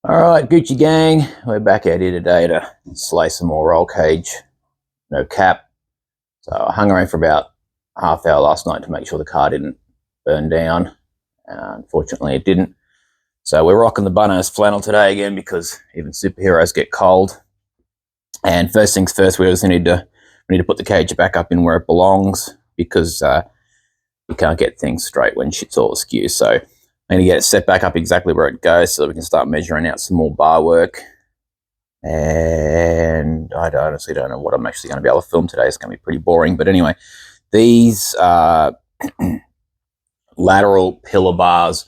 All right, Gucci gang, we're back out here today to slay some more roll cage, no cap. So I hung around for about half hour last night to make sure the car didn't burn down. Unfortunately, it didn't. So we're rocking the Bunnos flannel today again because even superheroes get cold. And first things first, we need to put the cage back up in where it belongs because you can't get things straight when shit's all askew. So I need to get it set back up exactly where it goes so that we can start measuring out some more bar work. And I honestly don't know what I'm actually going to be able to film today. It's going to be pretty boring. But anyway, these lateral pillar bars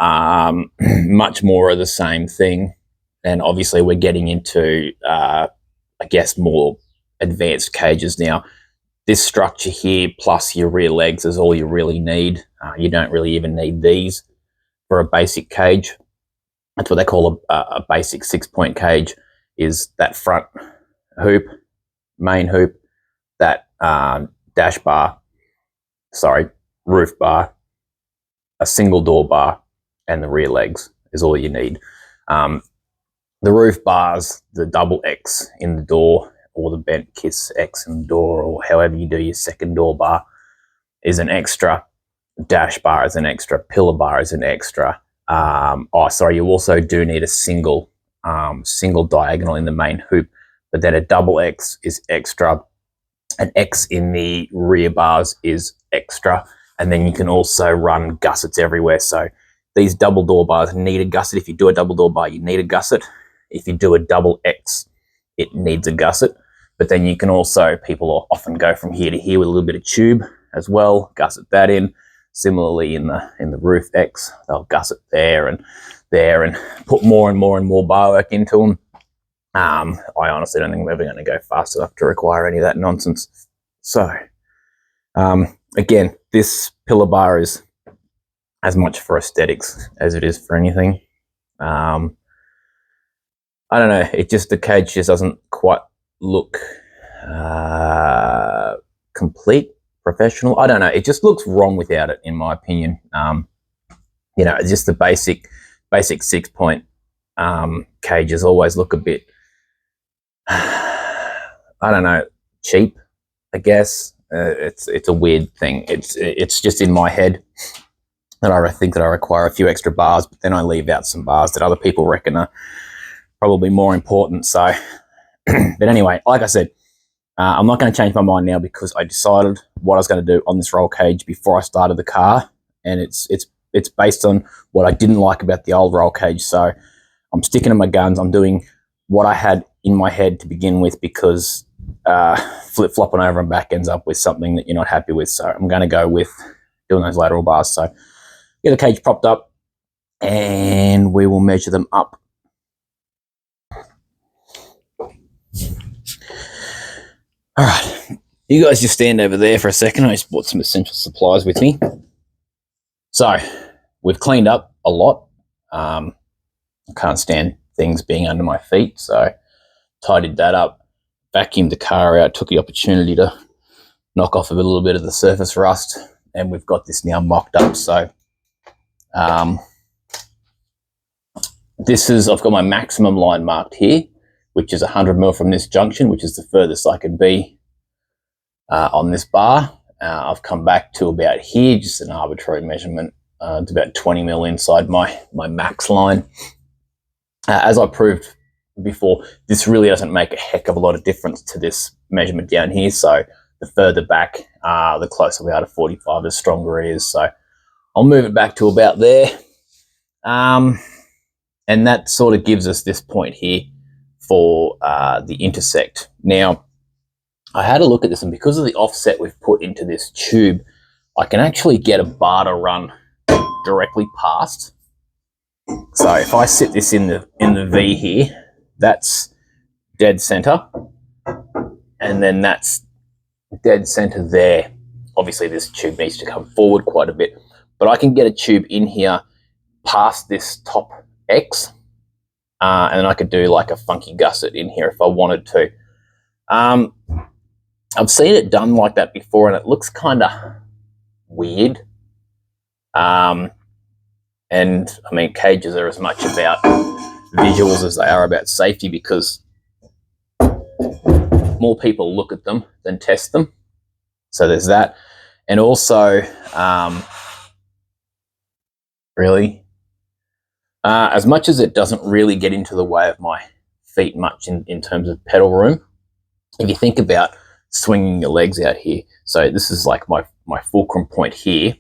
much more of the same thing. And obviously we're getting into, I guess, more advanced cages now. This structure here plus your rear legs is all you really need. You don't really even need these for a basic cage. That's what they call a basic 6-point cage, is that front hoop, main hoop, that roof bar, a single door bar, and the rear legs is all you need. The roof bars, the double X in the door, or the bent kiss X in the door, or however you do your second door bar, is an extra. Dash bar is an extra. Pillar bar is an extra. You also do need a single diagonal in the main hoop, but then a double X is extra. An X in the rear bars is extra, and then you can also run gussets everywhere. So these double door bars need a gusset. If you do a double door bar, you need a gusset. If you do a double X, it needs a gusset. But then you can also, people often go from here to here with a little bit of tube as well, gusset that in. Similarly, in the roof X, they'll gusset there and put more and more bar work into them. I honestly don't think I'm ever going to go fast enough to require any of that nonsense. So, again, this pillar bar is as much for aesthetics as it is for anything. I don't know. The cage just doesn't quite look complete, professional. I don't know. It just looks wrong without it, in my opinion. Just the basic 6-point cages always look a bit, I don't know, cheap, I guess. It's a weird thing. It's just in my head that I think that I require a few extra bars, but then I leave out some bars that other people reckon are probably more important. So, but anyway, like I said, I'm not going to change my mind now because I decided what I was going to do on this roll cage before I started the car, and it's based on what I didn't like about the old roll cage. So I'm sticking to my guns. I'm doing what I had in my head to begin with because flip-flopping over and back ends up with something that you're not happy with. So I'm going to go with doing those lateral bars. So get the cage propped up and we will measure them up. All right, you guys just stand over there for a second. I just brought some essential supplies with me. So we've cleaned up a lot. I can't stand things being under my feet, so tidied that up, vacuumed the car out, took the opportunity to knock off a little bit of the surface rust, and we've got this now mocked up. So I've got my maximum line marked here, which is 100mm from this junction, which is the furthest I can be on this bar. I've come back to about here, just an arbitrary measurement. It's about 20mm inside my max line. As I proved before, this really doesn't make a heck of a lot of difference to this measurement down here. So the further back, the closer we are to 45, the stronger it is. So I'll move it back to about there. And that sort of gives us this point here for the intersect. Now, I had a look at this, and because of the offset we've put into this tube, I can actually get a bar to run directly past. So if I sit this in the V here, that's dead center, and then that's dead center there. Obviously, this tube needs to come forward quite a bit, but I can get a tube in here past this top X, and then I could do like a funky gusset in here if I wanted to. I've seen it done like that before, and it looks kind of weird. And I mean, cages are as much about visuals as they are about safety, because more people look at them than test them. So there's that. And also, really, as much as it doesn't really get into the way of my feet much in terms of pedal room, if you think about swinging your legs out here, so this is like my fulcrum point here,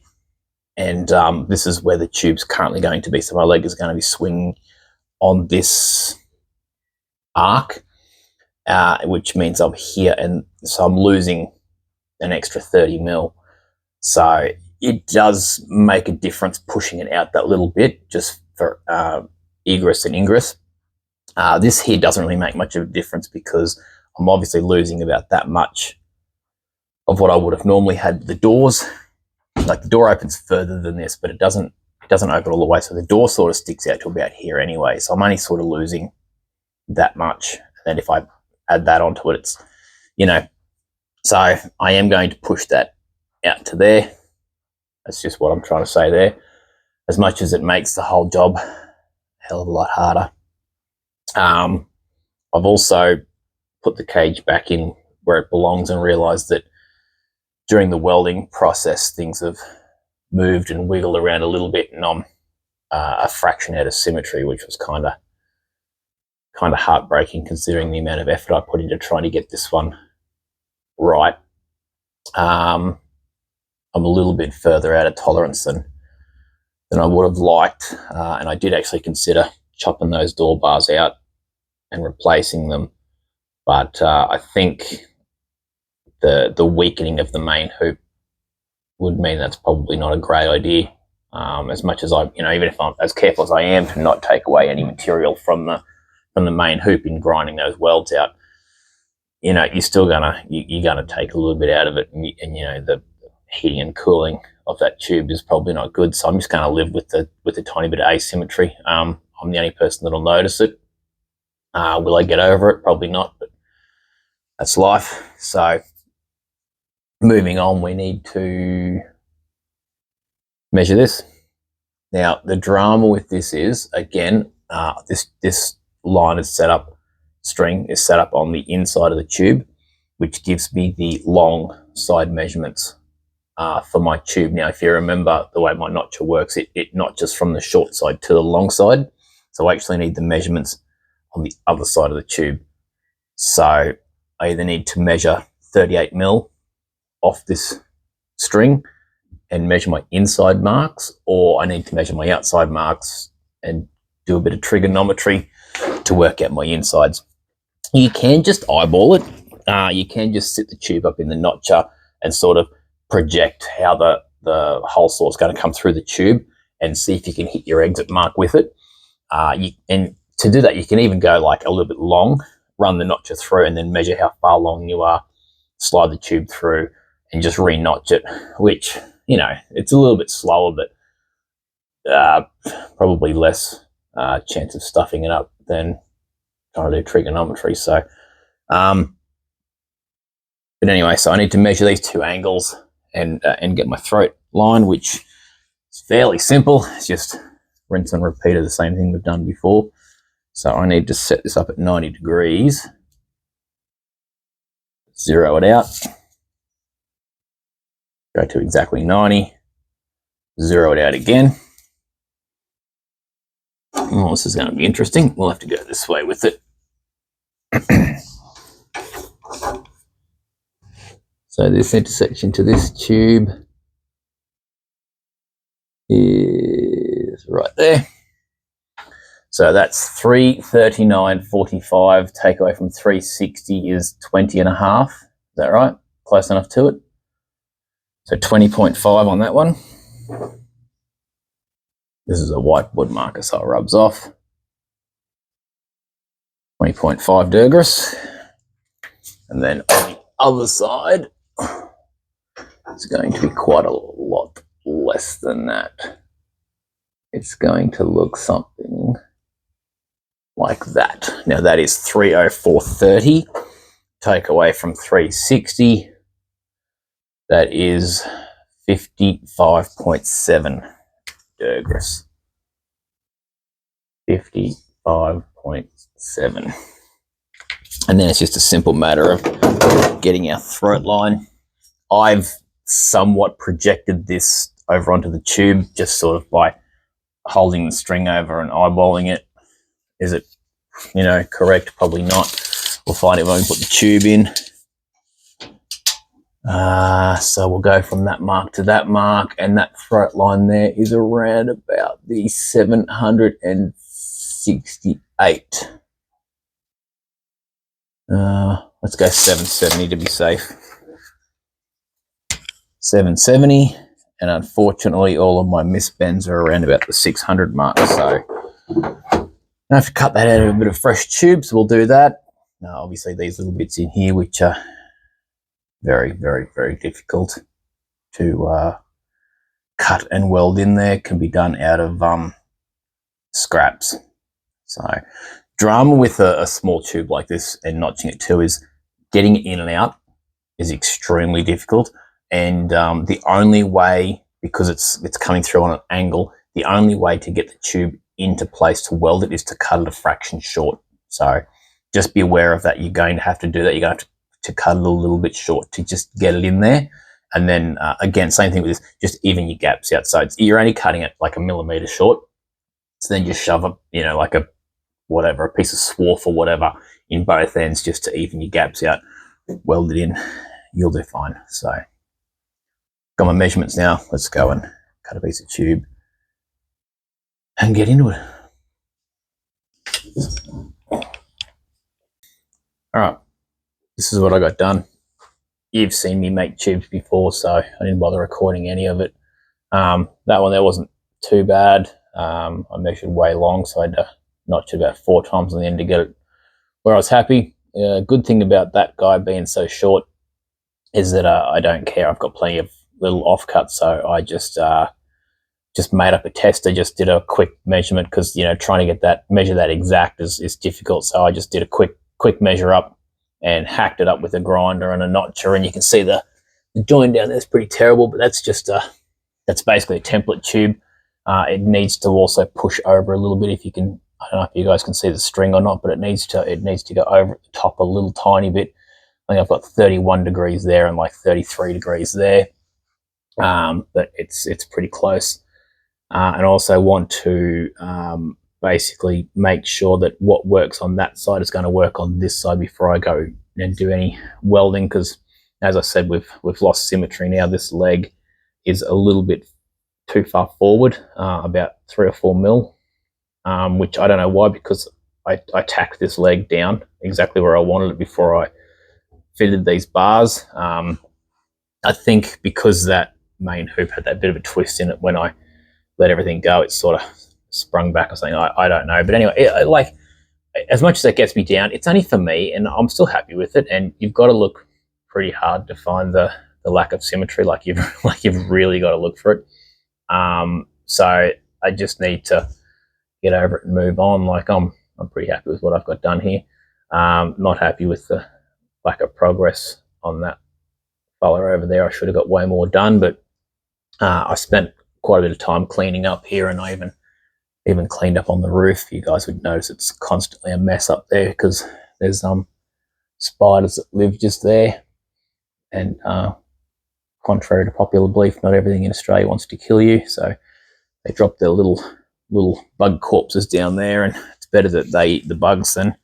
and this is where the tube's currently going to be. So my leg is going to be swinging on this arc, which means I'm here, and so I'm losing an extra 30 mil. So it does make a difference pushing it out that little bit, just for egress and ingress. This here doesn't really make much of a difference, because I'm obviously losing about that much of what I would have normally had. The doors, like the door opens further than this, but it doesn't open all the way. So the door sort of sticks out to about here anyway. So I'm only sort of losing that much. And if I add that onto it, it's, you know, so I am going to push that out to there. That's just what I'm trying to say there. As much as it makes the whole job a hell of a lot harder. I've also put the cage back in where it belongs and realized that during the welding process, things have moved and wiggled around a little bit, and I'm a fraction out of symmetry, which was kind of heartbreaking considering the amount of effort I put into trying to get this one right. I'm a little bit further out of tolerance than I would have liked, and I did actually consider chopping those door bars out and replacing them, but I think the weakening of the main hoop would mean that's probably not a great idea. As much as even if I'm as careful as I am to not take away any material from the main hoop in grinding those welds out, you're still you're gonna take a little bit out of it, and the heating and cooling of that tube is probably not good. So I'm just going to live with the tiny bit of asymmetry. I'm the only person that'll notice it. Will I get over it? Probably not, but that's life. So moving on, we need to measure this. Now, the drama with this is, again, this line string is set up on the inside of the tube, which gives me the long side measurements for my tube. Now, if you remember the way my notcher works, it notches from the short side to the long side. So I actually need the measurements on the other side of the tube. So I either need to measure 38 mil off this string and measure my inside marks, or I need to measure my outside marks and do a bit of trigonometry to work out my insides. You can just eyeball it. You can just sit the tube up in the notcher and sort of project how the hole saw is going to come through the tube and see if you can hit your exit mark with it. And to do that, you can even go like a little bit long, run the notcher through, and then measure how far long you are, slide the tube through, and just re-notch it, which, it's a little bit slower, but probably less chance of stuffing it up than trying to do trigonometry. So, but anyway, so I need to measure these two angles and get my throat line, which is fairly simple. It's just rinse and repeat of the same thing we've done before. So I need to set this up at 90 degrees, zero it out, go to exactly 90, zero it out again. Oh, this is going to be interesting. We'll have to go this way with it. So this intersection to this tube is right there. So that's 339.45. Take away from 360 is 20.5. Is that right? Close enough to it. So 20.5 on that one. This is a whiteboard marker, so it rubs off. 20.5 Dergris. And then on the other side, it's going to be quite a lot less than that. It's going to look something like that. Now that is 304.30. Take away from 360, that is 55.7 Dergris. 55.7 5.7. And then it's just a simple matter of getting our throat line. I've somewhat projected this over onto the tube just sort of by holding the string over and eyeballing it. Is it, correct? Probably not. We'll find it when we put the tube in. So we'll go from that mark to that mark, and that throat line there is around about the 768. Let's go 770 to be safe. 770, and unfortunately all of my misbends are around about the 600 mark, so I have to cut that out of a bit of fresh tube, so we'll do that. Now obviously these little bits in here which are very, very, very difficult to cut and weld in there can be done out of scraps. So drama with a small tube like this and notching it too is getting it in and out is extremely difficult. And the only way, because it's coming through on an angle, the only way to get the tube into place to weld it is to cut it a fraction short. So just be aware of that. You're going to have to do that. You're going to have to cut it a little bit short to just get it in there. And then again, same thing with this, just even your gaps out. So you're only cutting it like a millimeter short. So then just shove like a piece of swarf or whatever in both ends just to even your gaps out. Weld it in, you'll do fine. So got my measurements now. Let's go and cut a piece of tube and get into it. All right, this is what I got done. You've seen me make tubes before, so I didn't bother recording any of it. That one there wasn't too bad. I measured way long, so I had to notch it about 4 times on the end to get it where I was happy. Good thing about that guy being so short is that I don't care. I've got plenty of little offcuts, so I just made up a test. I just did a quick measurement because trying to measure that exact is difficult. So I just did a quick measure up and hacked it up with a grinder and a notcher, and you can see the joint down there is pretty terrible, but that's just that's basically a template tube. It needs to also push over a little bit. If you can, I don't know if you guys can see the string or not, but it needs to go over at the top a little tiny bit. I think I've got 31 degrees there and like 33 degrees there, but it's pretty close. And also want to basically make sure that what works on that side is going to work on this side before I go and do any welding, because as I said, we've lost symmetry now. This leg is a little bit too far forward, about 3 or 4 mil, which I don't know why, because I tacked this leg down exactly where I wanted it before I fitted these bars. I think because that main hoop had that bit of a twist in it when I let everything go, it sort of sprung back or something. I don't know, but anyway, like as much as that gets me down, it's only for me, and I'm still happy with it. And you've got to look pretty hard to find the lack of symmetry. Like you've really got to look for it. So I just need to get over it and move on. Like I'm pretty happy with what I've got done here. Not happy with the lack of progress on that fella over there. I should have got way more done, but I spent quite a bit of time cleaning up here, and I even cleaned up on the roof. You guys would notice it's constantly a mess up there because there's spiders that live just there, and contrary to popular belief, not everything in Australia wants to kill you, so they drop their little bug corpses down there, and it's better that they eat the bugs than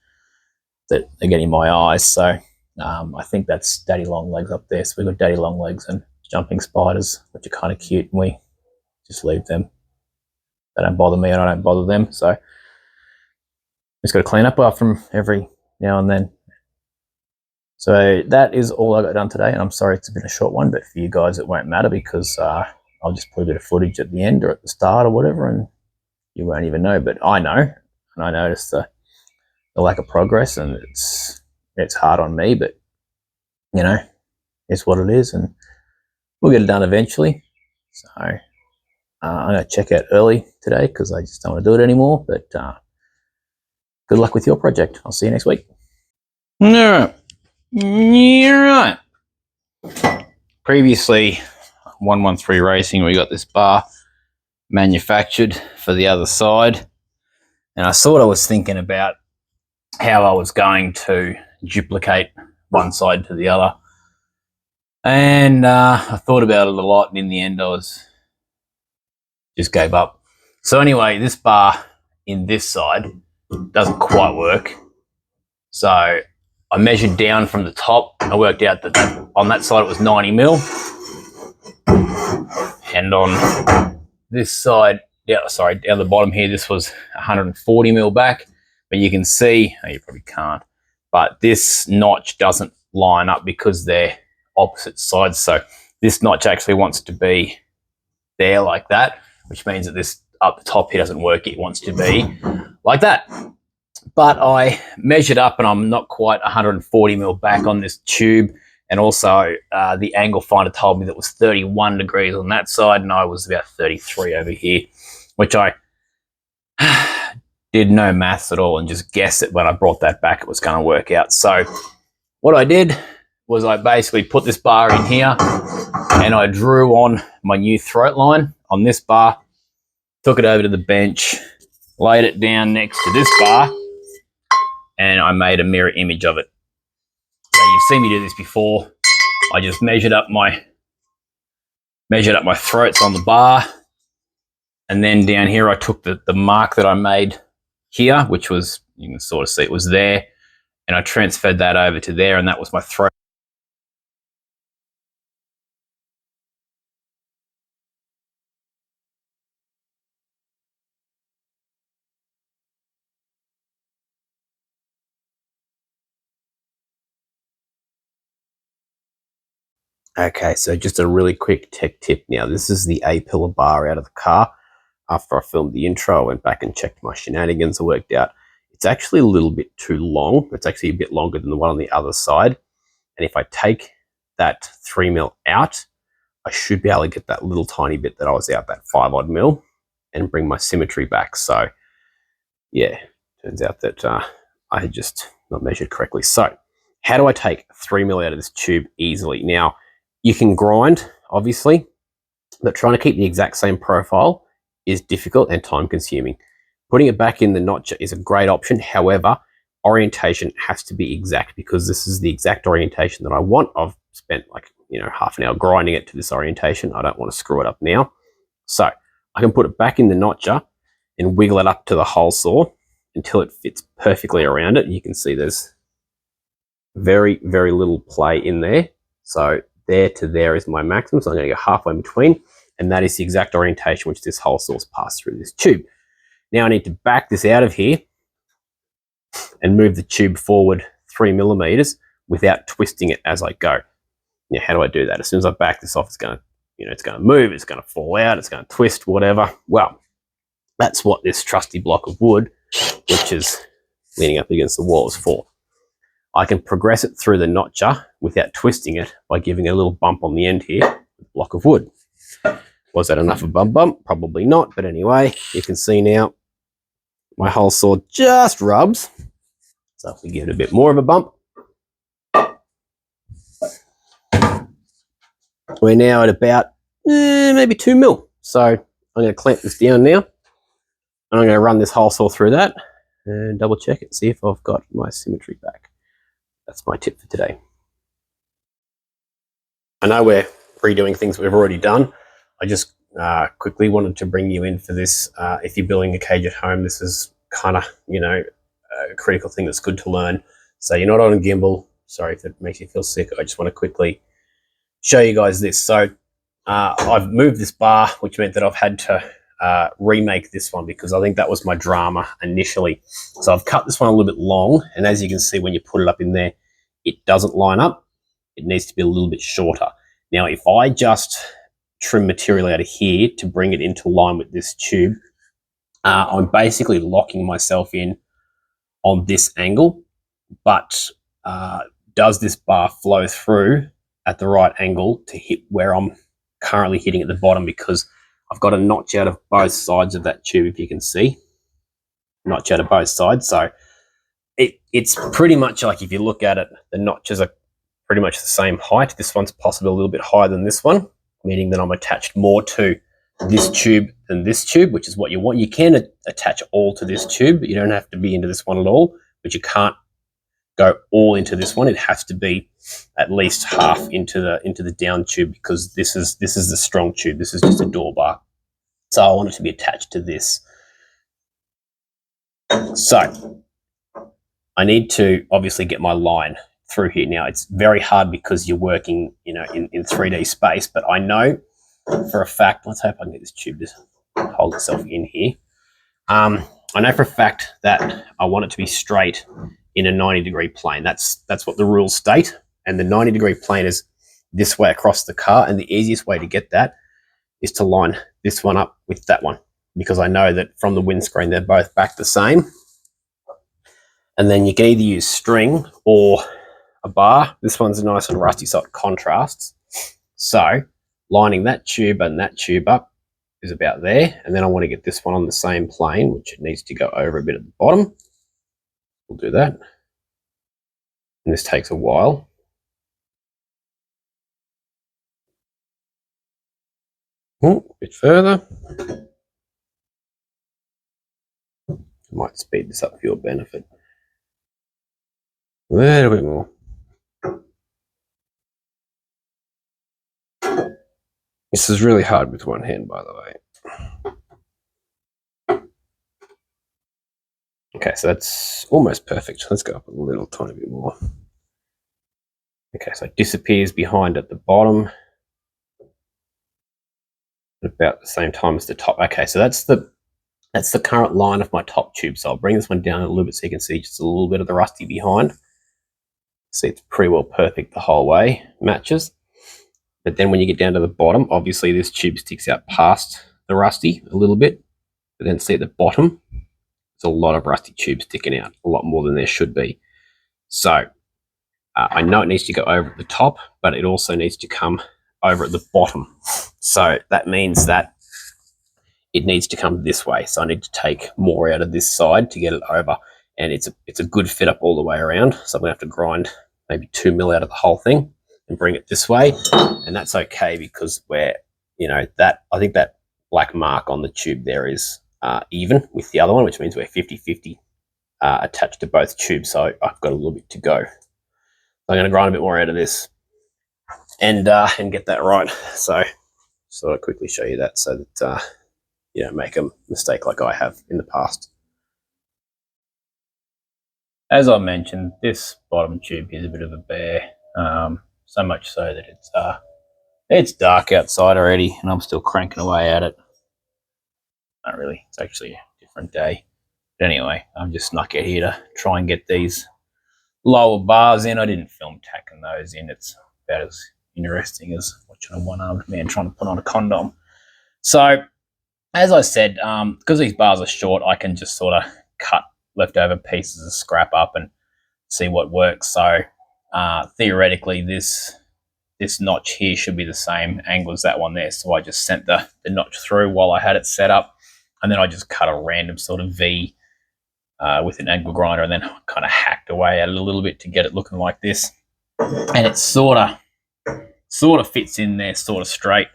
that they're getting my eyes. So I think that's daddy long legs up there. So we've got daddy long legs and jumping spiders, which are kind of cute, and we just leave them. They don't bother me and I don't bother them. So just got to clean up from every now and then. So that is all I got done today, and I'm sorry it's been a short one, but for you guys it won't matter because I'll just put a bit of footage at the end or at the start or whatever, and you won't even know. But I know, and I noticed the lack of progress, and it's hard on me, but it's what it is, and we'll get it done eventually. So I'm going to check out early today because I just don't want to do it anymore. But good luck with your project. I'll see you next week. All right. Previously, 113 Racing, we got this bar manufactured for the other side. And I sort of was thinking about how I was going to duplicate one side to the other. And I thought about it a lot, and in the end I just gave up. So anyway, this bar in this side doesn't quite work. So I measured down from the top. I worked out that on that side it was 90 mil. And on this side, down the bottom here, this was 140 mil back. But you can see, you probably can't, but this notch doesn't line up because they're opposite sides. So this notch actually wants to be there like that, which means that this up the top here doesn't work. It wants to be like that. But I measured up and I'm not quite 140 mil back on this tube. And also the angle finder told me that it was 31 degrees on that side and I was about 33 over here, which I did no maths at all and just guessed that when I brought that back it was going to work out. So what I did was I basically put this bar in here and I drew on my new throat line on this bar, took it over to the bench, laid it down next to this bar, and I made a mirror image of it. So you've seen me do this before. I just measured up my throats on the bar, and then down here I took the mark that I made here, which was, you can sort of see it was there, and I transferred that over to there, and that was my throat. Okay, so just a really quick tech tip now. This is the A-pillar bar out of the car. After I filmed the intro, I went back and checked my shenanigans. I worked out it's actually a little bit too long. It's actually a bit longer than the one on the other side. And if I take that 3 mil out, I should be able to get that little tiny bit that I was out, that 5 odd mil, and bring my symmetry back. So yeah, turns out that I had just not measured correctly. So how do I take 3 mil out of this tube easily? Now, you can grind, obviously, but trying to keep the exact same profile is difficult and time consuming. Putting it back in the notcher is a great option. However, orientation has to be exact because this is the exact orientation that I want. I've spent half an hour grinding it to this orientation. I don't want to screw it up now. So I can put it back in the notcher and wiggle it up to the hole saw until it fits perfectly around it. You can see there's very, very little play in there. So there to there is my maximum. So I'm going to go halfway in between, and that is the exact orientation which this hole saws pass through this tube. Now I need to back this out of here and move the tube forward 3 millimeters without twisting it as I go. Now, how do I do that? As soon as I back this off, it's going to, it's going to move, it's going to fall out, it's going to twist, whatever. Well, that's what this trusty block of wood, which is leaning up against the wall, is for. I can progress it through the notcher without twisting it by giving a little bump on the end here with a block of wood. Was that enough of a bump? Probably not, but anyway, you can see now my hole saw just rubs. So if we give it a bit more of a bump, we're now at about maybe 2 mil. So I'm going to clamp this down now, and I'm going to run this hole saw through that and double check it, see if I've got my symmetry back. That's my tip for today. I know we're redoing things we've already done. I just quickly wanted to bring you in for this. If you're building a cage at home, this is kind of, a critical thing that's good to learn. So you're not on a gimbal. Sorry if it makes you feel sick. I just want to quickly show you guys this. So I've moved this bar, which meant that I've had to remake this one because I think that was my drama initially. So I've cut this one a little bit long, and as you can see when you put it up in there, it doesn't line up. It needs to be a little bit shorter. Now, if I just trim material out of here to bring it into line with this tube, I'm basically locking myself in on this angle, but does this bar flow through at the right angle to hit where I'm currently hitting at the bottom, because I've got a notch out of both sides of that tube, if you can see. Notch out of both sides. So it's pretty much like, if you look at it, the notches are pretty much the same height. This one's possibly a little bit higher than this one, meaning that I'm attached more to this tube than this tube, which is what you want. You can attach all to this tube, but you don't have to be into this one at all, but you can't go all into this one. It has to be at least half into the down tube, because this is the strong tube. This is just a door bar. So I want it to be attached to this. So I need to obviously get my line through here. Now it's very hard because you're working, you know, in 3D space, but I know for a fact, let's hope I can get this tube to hold itself in here. I know for a fact that I want it to be straight in a 90-degree plane. That's what the rules state. And the 90-degree plane is this way across the car. And the easiest way to get that is to line this one up with that one, because I know that from the windscreen, they're both back the same. And then you can either use string or a bar. This one's nice and rusty, so it contrasts. So lining that tube and that tube up is about there. And then I want to get this one on the same plane, which it needs to go over a bit at the bottom. We'll do that. And this takes a while. A bit further. I might speed this up for your benefit. A little bit more. This is really hard with one hand, by the way. Okay, so that's almost perfect. Let's go up a little tiny bit more. Okay, so it disappears behind at the bottom at about the same time as the top. Okay, so that's the current line of my top tube. So I'll bring this one down a little bit so you can see just a little bit of the rusty behind. See, it's pretty well perfect the whole way, matches. But then when you get down to the bottom, obviously this tube sticks out past the rusty a little bit. But then see at the bottom, there's a lot of rusty tube sticking out, a lot more than there should be. So I know it needs to go over at the top, but it also needs to come over at the bottom. So that means that it needs to come this way. So I need to take more out of this side to get it over. And it's a good fit up all the way around. So I'm going to have to grind maybe 2 mil out of the whole thing and bring it this way. And that's okay, because we're, you know, that I think that black mark on the tube there is even with the other one, which means we're 50-50 attached to both tubes. So I've got a little bit to go. So I'm going to grind a bit more out of this and get that right. So I'll quickly show you that so that you don't make a mistake like I have in the past. As I mentioned, this bottom tube is a bit of a bear, so much so that it's dark outside already, and I'm still cranking away at it. Not really, it's actually a different day. But anyway, I'm just snuck out here to try and get these lower bars in. I didn't film tacking those in. It's about as interesting as watching a one-armed man trying to put on a condom. So, as I said, because these bars are short, I can just sort of cut leftover pieces of scrap up and see what works. So theoretically, this notch here should be the same angle as that one there. So I just sent the notch through while I had it set up, and then I just cut a random sort of V with an angle grinder, and then kind of hacked away at it a little bit to get it looking like this. And it sort of fits in there, sort of straight.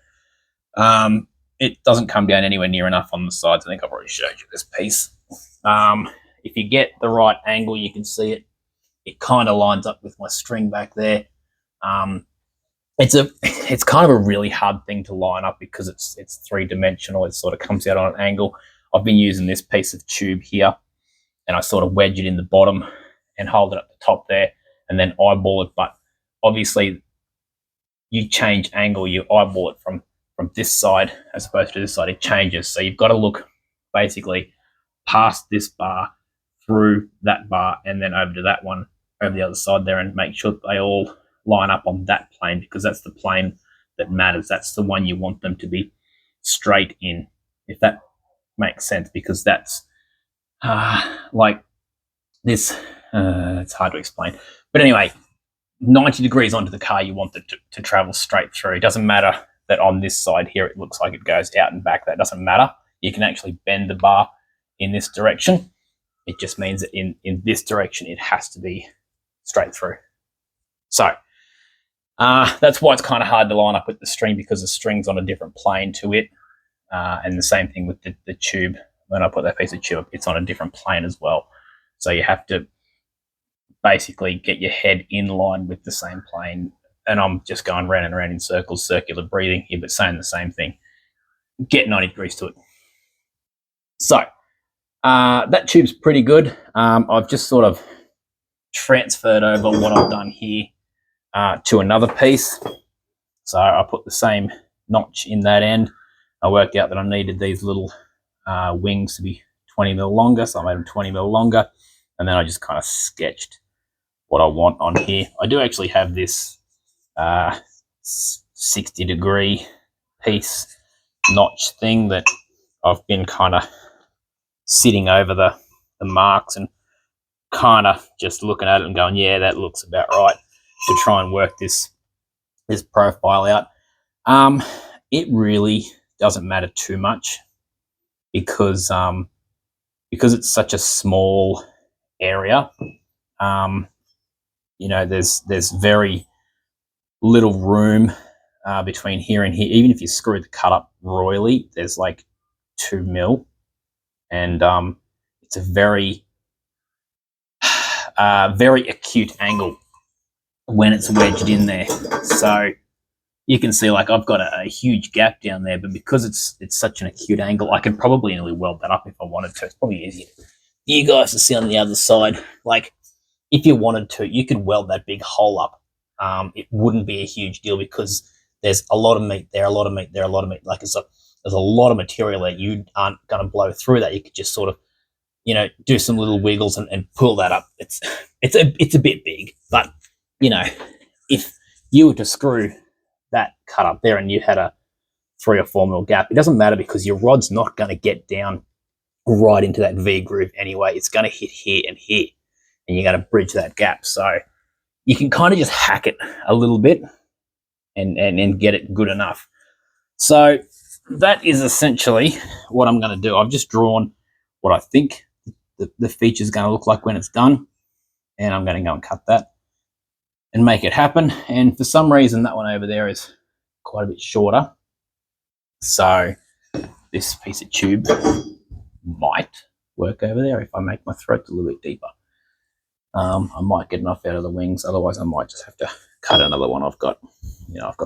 It doesn't come down anywhere near enough on the sides. I think I've already showed you this piece. If you get the right angle, you can see it. It kind of lines up with my string back there. It's kind of a really hard thing to line up because it's three-dimensional. It sort of comes out on an angle. I've been using this piece of tube here, and I sort of wedge it in the bottom and hold it at the top there, and then eyeball it. But obviously, you change angle, you eyeball it from this side as opposed to this side. It changes. So you've got to look basically past this bar, through that bar, and then over to that one over the other side there, and make sure that they all line up on that plane, because that's the plane that matters. That's the one you want them to be straight in, if that makes sense, because that's like this. It's hard to explain. But anyway, 90 degrees onto the car, you want it to travel straight through. It doesn't matter that on this side here it looks like it goes out and back. That doesn't matter. You can actually bend the bar in this direction. It just means that in this direction it has to be straight through. So that's why it's kind of hard to line up with the string, because the string's on a different plane to it. and the same thing with the tube. When I put that piece of tube, it's on a different plane as well. So you have to basically get your head in line with the same plane. And I'm just going round and round in circles, circular breathing here, but saying the same thing. Get 90 degrees to it. So that tube's pretty good. I've just sort of transferred over what I've done here to another piece. So I put the same notch in that end. I worked out that I needed these little wings to be 20 mil longer, so I made them 20 mil longer, and then I just kind of sketched what I want on here. I do actually have this 60 degree piece notch thing that I've been kind of sitting over the marks and kind of just looking at it and going, yeah, that looks about right, to try and work this profile out. It really doesn't matter too much because it's such a small area. You know, there's very little room between here and here. Even if you screw the cut up royally, there's like 2 mil, and it's a very very acute angle when it's wedged in there. So you can see, like, I've got a huge gap down there, but because it's such an acute angle, I could probably nearly weld that up if I wanted to. It's probably easier for you guys to see on the other side. Like, if you wanted to, you could weld that big hole up. It wouldn't be a huge deal because there's a lot of meat there, a lot of meat there, a lot of meat. Like, there's a lot of material there. You aren't going to blow through that. You could just sort of, you know, do some little wiggles and pull that up. It's a bit big, but, you know, if you were to screw that cut up there and you had a 3 or 4 mil gap, it doesn't matter because your rod's not going to get down right into that V groove anyway. It's going to hit here and here, and you're going to bridge that gap. So you can kind of just hack it a little bit and get it good enough. So that is essentially what I'm going to do. I've just drawn what I think the feature is going to look like when it's done, and I'm going to go and cut that and make it happen. And for some reason, that one over there is quite a bit shorter. So this piece of tube might work over there if I make my throat a little bit deeper. I might get enough out of the wings. Otherwise, I might just have to cut another one. I've got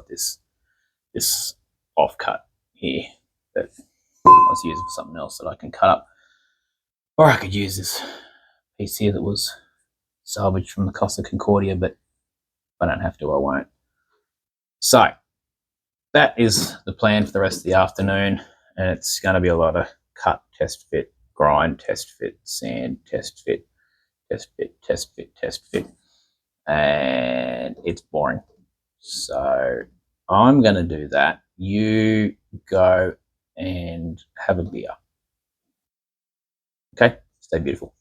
this offcut here that I was using for something else that I can cut up. Or I could use this piece here that was salvaged from the Costa Concordia, but if I don't have to, I won't. So that is the plan for the rest of the afternoon, and it's going to be a lot of cut, test fit, grind, test fit, sand, test fit, test fit, test fit, test fit, and it's boring. So I'm going to do that. You go and have a beer. Okay, stay beautiful.